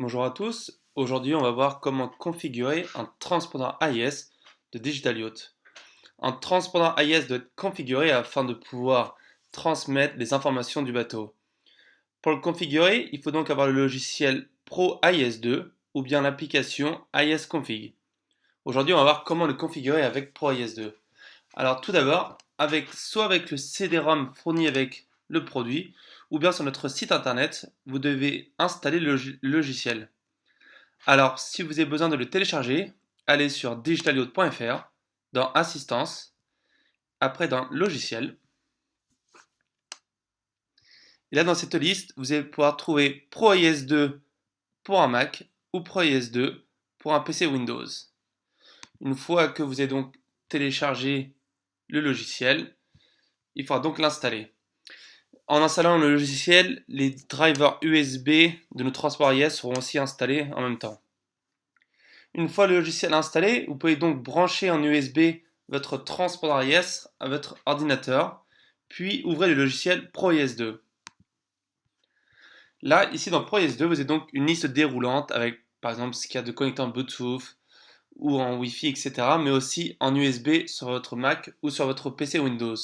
Bonjour à tous, aujourd'hui on va voir comment configurer un transpondeur AIS de Digital Yacht. Un transpondeur AIS doit être configuré afin de pouvoir transmettre les informations du bateau. Pour le configurer, il faut donc avoir le logiciel Pro AIS2 ou bien l'application AIS Config. Aujourd'hui on va voir comment le configurer avec Pro AIS2. Alors tout d'abord, soit avec le CD-ROM fourni avec le produit, ou bien sur notre site internet, vous devez installer le logiciel. Alors, si vous avez besoin de le télécharger, allez sur digitalyacht.fr, dans Assistance, après dans Logiciel. Et là, dans cette liste, vous allez pouvoir trouver ProIS2 pour un Mac ou ProIS2 pour un PC Windows. Une fois que vous avez donc téléchargé le logiciel, il faudra donc l'installer. En installant le logiciel, les drivers USB de nos transports IS seront aussi installés en même temps. Une fois le logiciel installé, vous pouvez donc brancher en USB votre transpondeur IS à votre ordinateur, puis ouvrez le logiciel ProIS2. Là, ici dans ProIS2, vous avez donc une liste déroulante avec par exemple ce qu'il y a de connecteur Bluetooth ou en Wi-Fi, etc., mais aussi en USB sur votre Mac ou sur votre PC Windows.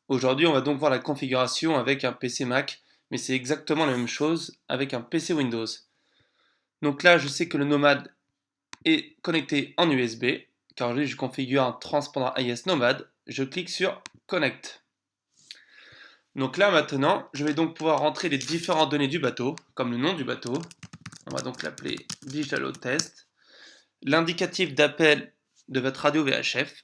Aujourd'hui, on va donc voir la configuration avec un PC Mac, mais c'est exactement la même chose avec un PC Windows. Donc là, je sais que le Nomad est connecté en USB, car aujourd'hui je configure un transpondeur AIS Nomad, je clique sur Connect. Donc là maintenant, je vais donc pouvoir rentrer les différentes données du bateau, comme le nom du bateau, on va donc l'appeler Digital Yacht Test, l'indicatif d'appel de votre radio VHF,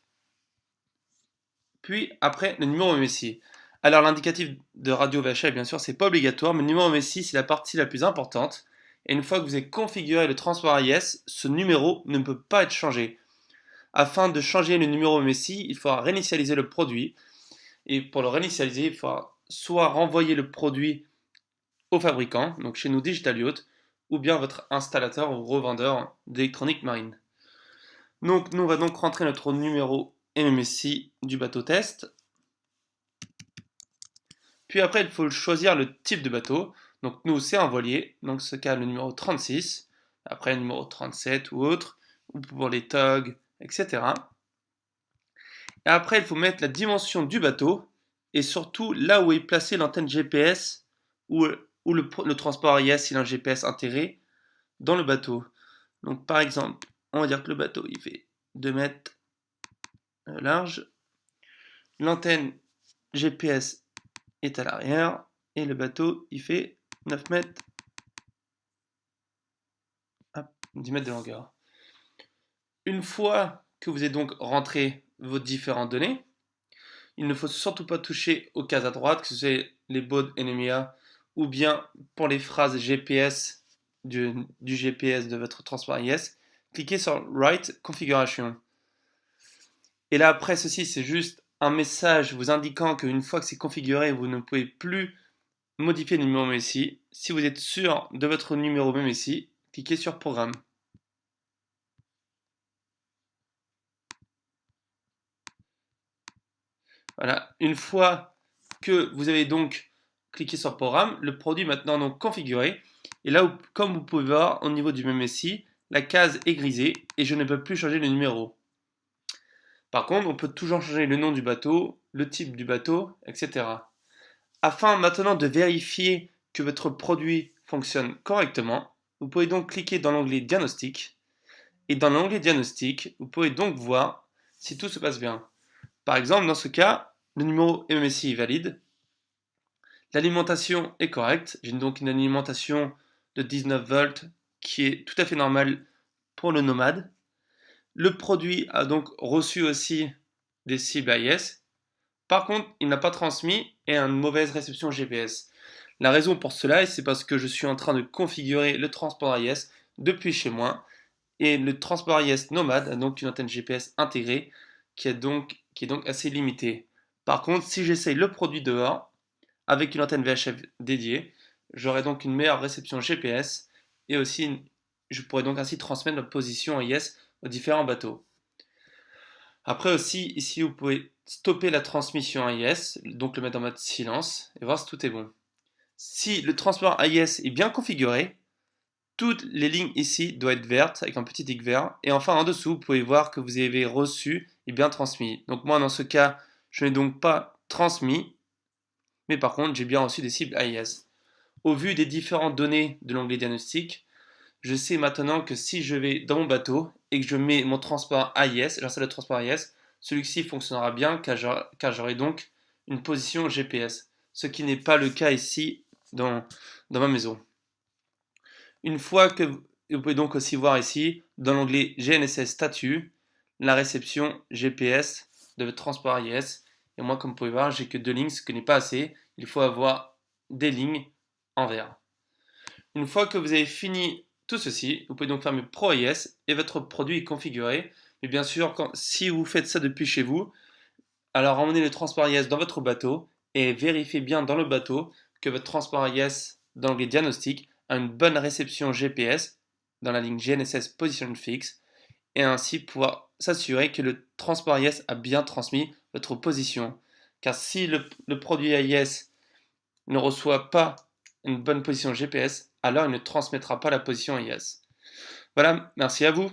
puis après le numéro MSI. Alors l'indicatif de radio VHF, bien sûr, c'est pas obligatoire, mais le numéro MSI c'est la partie la plus importante. Et une fois que vous avez configuré le transpondeur AIS, ce numéro ne peut pas être changé. Afin de changer le numéro MSI, il faudra réinitialiser le produit. Et pour le réinitialiser, il faudra soit renvoyer le produit au fabricant, donc chez nous Digital Yacht, ou bien votre installateur ou revendeur d'électronique marine. Donc nous on va donc rentrer notre numéro MMSI du bateau test. Puis après il faut choisir le type de bateau. Donc nous c'est un voilier, donc ce cas le numéro 36, après le numéro 37 ou autre, ou pour les togs, etc. Et après, il faut mettre la dimension du bateau et surtout là où est placée l'antenne GPS ou le transport AIS il a un GPS intégré dans le bateau. Donc par exemple, on va dire que le bateau il fait 2 mètres large, l'antenne GPS est à l'arrière et le bateau il fait 9 mètres, 10 mètres de longueur. Une fois que vous avez donc rentré vos différentes données, il ne faut surtout pas toucher aux cases à droite, que ce soit les bodes NMEA ou bien pour les phrases GPS du GPS de votre transport IS, cliquez sur Write Configuration. Et là, après ceci, c'est juste un message vous indiquant qu'une fois que c'est configuré, vous ne pouvez plus modifier le numéro MSI. Si vous êtes sûr de votre numéro MSI, cliquez sur Programme. Voilà, une fois que vous avez donc cliqué sur Programme, le produit est maintenant donc configuré. Et là, comme vous pouvez voir au niveau du MSI, la case est grisée et je ne peux plus changer le numéro. Par contre, on peut toujours changer le nom du bateau, le type du bateau, etc. Afin maintenant de vérifier que votre produit fonctionne correctement, vous pouvez donc cliquer dans l'onglet Diagnostic. Et dans l'onglet Diagnostic, vous pouvez donc voir si tout se passe bien. Par exemple, dans ce cas, le numéro MSI est valide, l'alimentation est correcte, j'ai donc une alimentation de 19 volts qui est tout à fait normale pour le Nomad. Le produit a donc reçu aussi des cibles AIS. Par contre, il n'a pas transmis et a une mauvaise réception GPS. La raison pour cela, c'est parce que je suis en train de configurer le transport AIS depuis chez moi. Et le transport AIS Nomad a donc une antenne GPS intégrée qui est donc assez limitée. Par contre, si j'essaye le produit dehors, avec une antenne VHF dédiée, j'aurai donc une meilleure réception GPS et aussi je pourrais donc ainsi transmettre notre position AIS aux différents bateaux. Après aussi, ici vous pouvez stopper la transmission AIS, donc le mettre en mode silence et voir si tout est bon. Si le transport AIS est bien configuré, toutes les lignes ici doivent être vertes avec un petit tic vert. Et enfin en dessous, vous pouvez voir que vous avez reçu et bien transmis. Donc moi dans ce cas, je n'ai donc pas transmis, mais par contre j'ai bien reçu des cibles AIS. Au vu des différentes données de l'onglet diagnostic, je sais maintenant que si je vais dans mon bateau et que je mets mon transport AIS, j'installe le transport AIS, celui-ci fonctionnera bien car j'aurai donc une position GPS, ce qui n'est pas le cas ici dans ma maison. Une fois que vous pouvez donc aussi voir ici, dans l'onglet GNSS statut, la réception GPS de votre transport AIS. Et moi, comme vous pouvez voir, j'ai que 2 lignes, ce qui n'est pas assez. Il faut avoir des lignes en vert. Une fois que vous avez fini tout ceci, vous pouvez donc fermer Pro AIS et votre produit est configuré. Mais bien sûr, si vous faites ça depuis chez vous, alors emmenez le transport AIS dans votre bateau et vérifiez bien dans le bateau que votre transport AIS dans l'onglet diagnostic a une bonne réception GPS dans la ligne GNSS Position Fix et ainsi pouvoir s'assurer que le transport AIS a bien transmis votre position. Car si le produit AIS ne reçoit pas une bonne position GPS, alors il ne transmettra pas la position AIS. Voilà, merci à vous.